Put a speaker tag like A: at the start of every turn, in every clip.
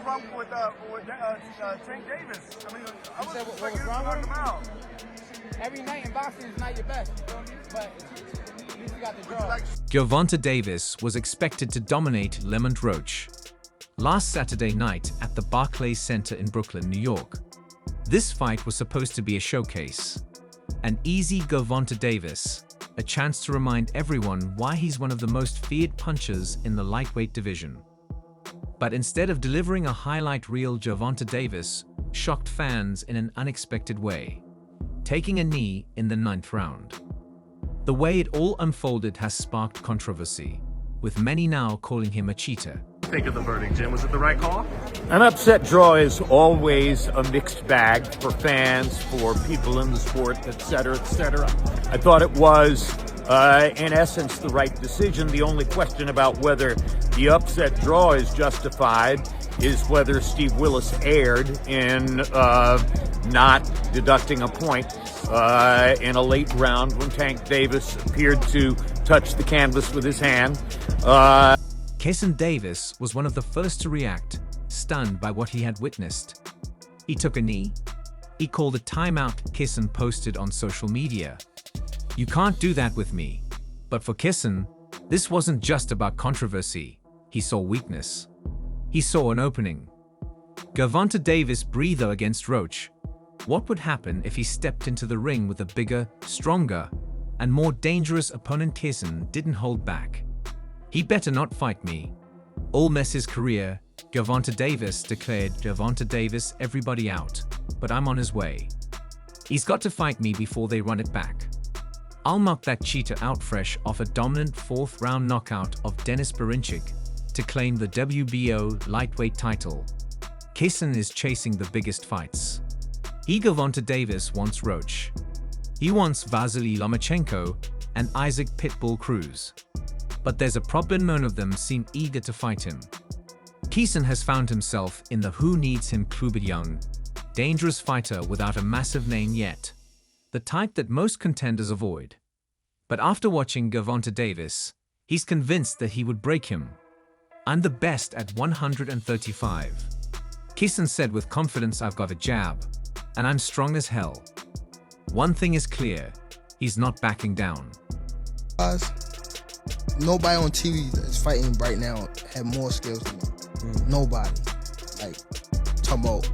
A: wrong with Tank Davis? I mean, I was
B: what was wrong with him?
A: Out.
B: Every night in boxing is not your best, you feel me? But at least you got the draw.
C: Gervonta Davis was expected to dominate Lamont Roach last Saturday night at the Barclays Center in Brooklyn, New York. This fight was supposed to be a showcase. An easy Gervonta Davis, a chance to remind everyone why he's one of the most feared punchers in the lightweight division. But instead of delivering a highlight reel, Gervonta Davis shocked fans in an unexpected way, taking a knee in the 9th round. The way it all unfolded has sparked controversy, with many now calling him a cheater.
A: Think of the verdict, Jim. Was it the right call?
D: An upset draw is always a mixed bag for fans, for people in the sport, etc., etc. I thought it was, in essence, the right decision. The only question about whether the upset draw is justified is whether Steve Willis erred in not deducting a point in a late round when Tank Davis appeared to touch the canvas with his hand.
C: Gervonta Davis was one of the first to react, stunned by what he had witnessed. He took a knee. He called a timeout. Gervonta posted on social media, "You can't do that with me." But for Gervonta, this wasn't just about controversy. He saw weakness. He saw an opening. Gervonta Davis breathed against Roach. What would happen if he stepped into the ring with a bigger, stronger, and more dangerous opponent? Gervonta didn't hold back. "He better not fight me. I'll mess his career," Gervonta Davis declared. "Gervonta Davis, everybody out, but I'm on his way. He's got to fight me before they run it back. I'll knock that cheater out." Fresh off a dominant 4th round knockout of Denis Berinchik to claim the WBO lightweight title, Gervonta is chasing the biggest fights. Gervonta Davis wants Roach. He wants Vasily Lomachenko and Isaac Pitbull Cruz. But there's a problem: none of them seem eager to fight him. Gervonta has found himself in the who needs him club. Young, dangerous fighter without a massive name yet, the type that most contenders avoid. But after watching Gervonta Davis, he's convinced that he would break him. "I'm the best at 135. Gervonta said with confidence, "I've got a jab, and I'm strong as hell." One thing is clear, he's not backing down.
E: Nobody on TV that's fighting right now have more skills than me. Nobody. Like, talking about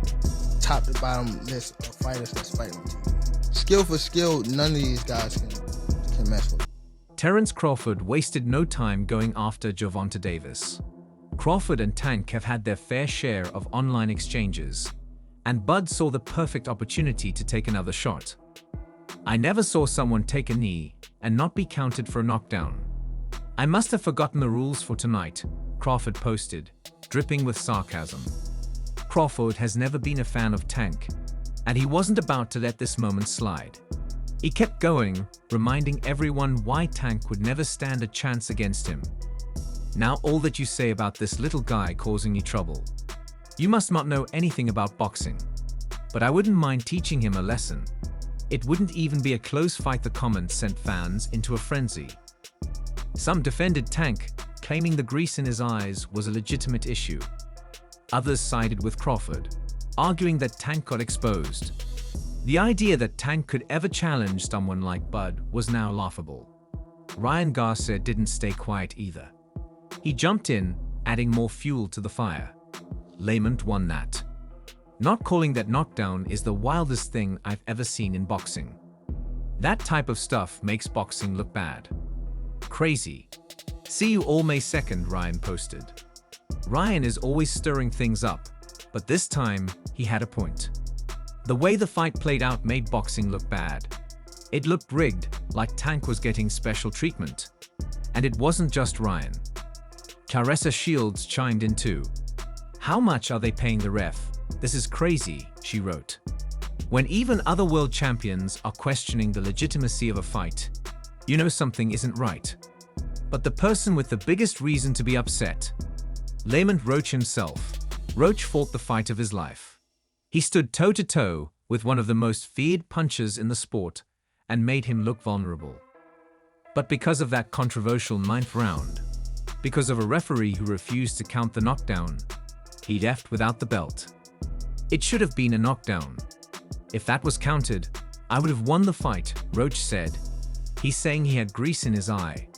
E: top to bottom list of fighters that's fighting on TV. Skill for skill, none of these guys can mess with.
C: Terence Crawford wasted no time going after Gervonta Davis. Crawford and Tank have had their fair share of online exchanges, and Bud saw the perfect opportunity to take another shot. "I never saw someone take a knee and not be counted for a knockdown. I must have forgotten the rules for tonight," Crawford posted, dripping with sarcasm. Crawford has never been a fan of Tank, and he wasn't about to let this moment slide. He kept going, reminding everyone why Tank would never stand a chance against him. "Now all that you say about this little guy causing you trouble. You must not know anything about boxing. But I wouldn't mind teaching him a lesson. It wouldn't even be a close fight." The comments sent fans into a frenzy. Some defended Tank, claiming the grease in his eyes was a legitimate issue. Others sided with Crawford, arguing that Tank got exposed. The idea that Tank could ever challenge someone like Bud was now laughable. Ryan Garcia didn't stay quiet either. He jumped in, adding more fuel to the fire. "Lamont won that. Not calling that knockdown is the wildest thing I've ever seen in boxing. That type of stuff makes boxing look bad. Crazy. See you all May 2nd," Ryan posted. Ryan is always stirring things up, but this time he had a point. The way the fight played out made boxing look bad. It looked rigged, like Tank was getting special treatment. And it wasn't just Ryan. Claressa Shields chimed in too. "How much are they paying the ref? This is crazy," she wrote. "When even other world champions are questioning the legitimacy of a fight, you know something isn't right." But the person with the biggest reason to be upset, Lamont Roach himself. Roach fought the fight of his life. He stood toe-to-toe with one of the most feared punchers in the sport and made him look vulnerable. But because of that controversial 9th round, because of a referee who refused to count the knockdown, He'd effed without the belt. It should have been a knockdown. If that was counted, I would have won the fight, Roach said. He's saying he had grease in his eye.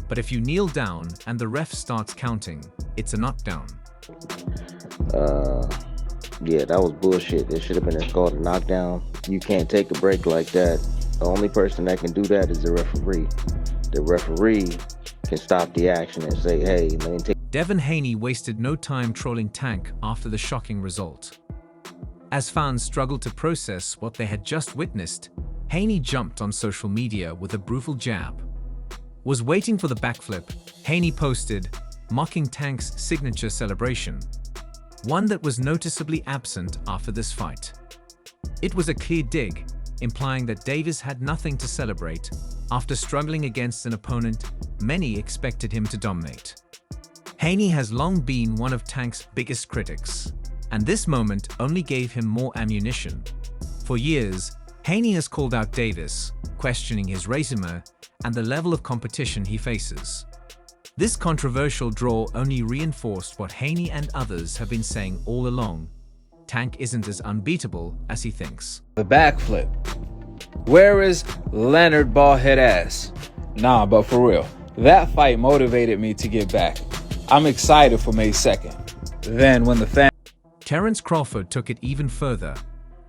C: But if you kneel down and the ref starts counting, it's a knockdown.
F: Yeah, that was bullshit. It should have been called a knockdown. You can't take a break like that. The only person that can do that is the referee. The referee can stop the action and say, hey, maintain.
C: Devin Haney wasted no time trolling Tank after the shocking result. As fans struggled to process what they had just witnessed, Haney jumped on social media with a brutal jab. Was waiting for the backflip, Haney posted, mocking Tank's signature celebration, one that was noticeably absent after this fight. It was a clear dig, implying that Davis had nothing to celebrate after struggling against an opponent many expected him to dominate. Haney has long been one of Tank's biggest critics, and this moment only gave him more ammunition. For years, Haney has called out Davis, questioning his resume and the level of competition he faces. This controversial draw only reinforced what Haney and others have been saying all along. Tank isn't as unbeatable as he thinks.
B: The backflip. Where is Leonard Ballhead ass? Nah, but for real, that fight motivated me to get back. I'm excited for May 2nd. Then when the fan...
C: Terence Crawford took it even further,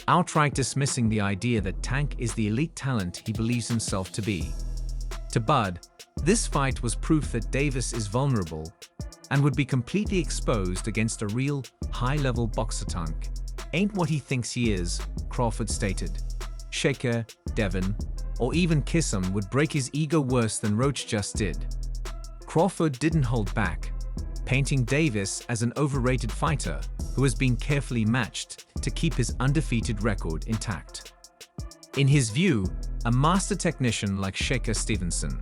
C: outright dismissing the idea that Tank is the elite talent he believes himself to be. To Bud, this fight was proof that Davis is vulnerable and would be completely exposed against a real, high-level boxer. Tank ain't what he thinks he is, Crawford stated. Shaker, Devin, or even Kissam would break his ego worse than Roach just did. Crawford didn't hold back, painting Davis as an overrated fighter who has been carefully matched to keep his undefeated record intact. In his view, a master technician like Shaker Stevenson,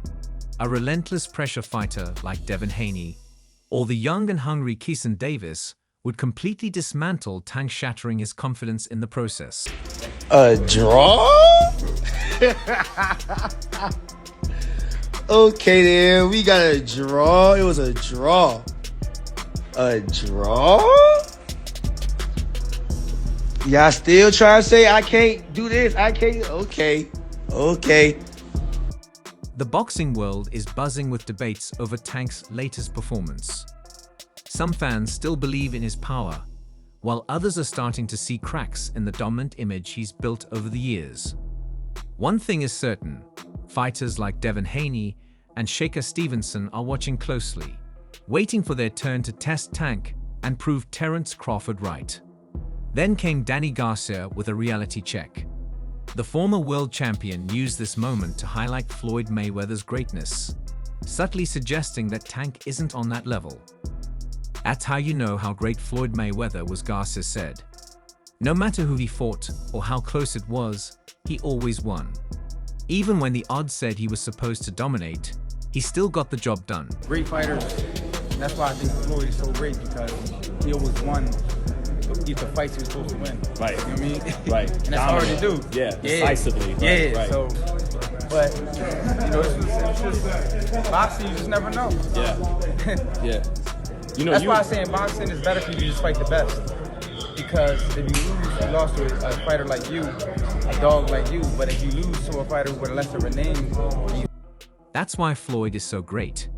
C: a relentless pressure fighter like Devin Haney, or the young and hungry Keeson Davis would completely dismantle Tank, shattering his confidence in the process.
E: A draw? Okay then, we got a draw. It was a draw. A draw? Y'all still trying to say I can't do this? I can't? Okay.
C: The boxing world is buzzing with debates over Tank's latest performance. Some fans still believe in his power, while others are starting to see cracks in the dominant image he's built over the years. One thing is certain, fighters like Devin Haney and Shaker Stevenson are watching closely, waiting for their turn to test Tank and prove Terence Crawford right. Then came Danny Garcia with a reality check. The former world champion used this moment to highlight Floyd Mayweather's greatness, subtly suggesting that Tank isn't on that level. That's how you know how great Floyd Mayweather was, Garcia said. No matter who he fought or how close it was, he always won. Even when the odds said he was supposed to dominate, he still got the job done.
B: Great fighters. That's why I think Floyd is so great, because he always won the fights he was supposed to win.
G: Right.
B: You know what I mean?
G: Right.
B: And that's hard to do.
G: Yeah, decisively. Right.
B: Yeah,
G: right.
B: so, but, you know, it's just boxing, you just never know.
G: Yeah. Yeah. You know,
B: that's why I say in boxing it's better for you to just fight the best. Because if you lose, you lost to a fighter like you, a dog like you. But if you lose to a fighter with a lesser of a name,
C: That's why Floyd is so great,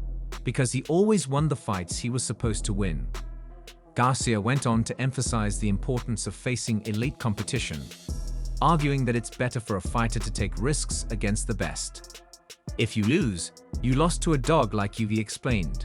C: because he always won the fights he was supposed to win. Garcia went on to emphasize the importance of facing elite competition, arguing that it's better for a fighter to take risks against the best. If you lose, you lost to a dog like you, he explained.